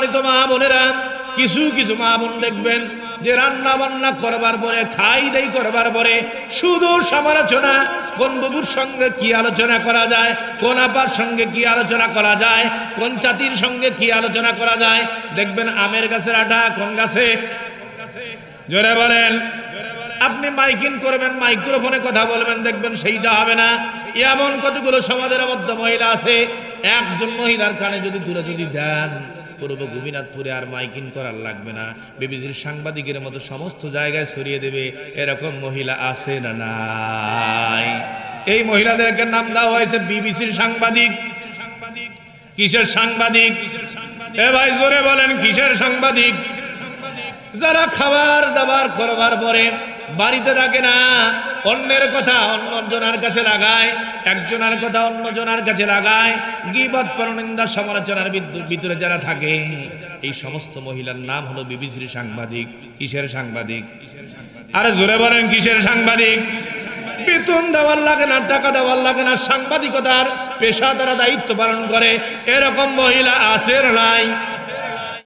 সম্মানিত মা বোনেরা, কিছু কিছু মা বোন দেখবেন যে রান্না বান্না করবার পরে, খাই দাই করবার পরে শুধু সমালোচনা, কোন বাবুর সঙ্গে কি আলোচনা করা যায়, কোন আপার সঙ্গে কি আলোচনা করা যায়, কোন চাচির সঙ্গে কি আলোচনা করা যায়। দেখবেন আমের গাছের আটা কোন গাছে, জোরে বলেন। আপনি মাইকিং করবেন, মাইক্রোফোনে কথা বলবেন, দেখবেন সেইটা হবে না। এমন কতগুলো সমাজের মধ্যে মহিলা আছে, একজন মহিলার কানে যদি তুলে যদি দেন, পূর্ব গোপীনাথপুরে আর মাইকিং করার লাগবে না, বিবিসির সাংবাদিকের মতো সমস্ত জায়গায় ছড়িয়ে দেবে। এরকম মহিলা আছে না নাই? এই মহিলাদেরকে নাম দেওয়া হয়েছে বিবিসির সাংবাদিক। কিসের সাংবাদিক? এ ভাই জোরে বলেন, কিসের সাংবাদিক? যারা খাবার দাবার করবার পরে বাড়িতে থাকে না, অন্যের কথা অন্যজনের কাছে লাগায়, একজনের কথা অন্যজনের কাছে লাগায়, গীবত পরনিন্দা সমালোচনার ভিতরে যারা থাকে, এই সমস্ত মহিলার নাম হলো বিবিসির সাংবাদিক। কিসের সাংবাদিক? আরে জোরে বলেন, কিসের সাংবাদিক? বেতন দেওয়ার লাগে না, টাকা দেওয়ার লাগে না, সাংবাদিকতার পেশা তারা দায়িত্ব পালন করে। এরকম মহিলা আছে না নাই?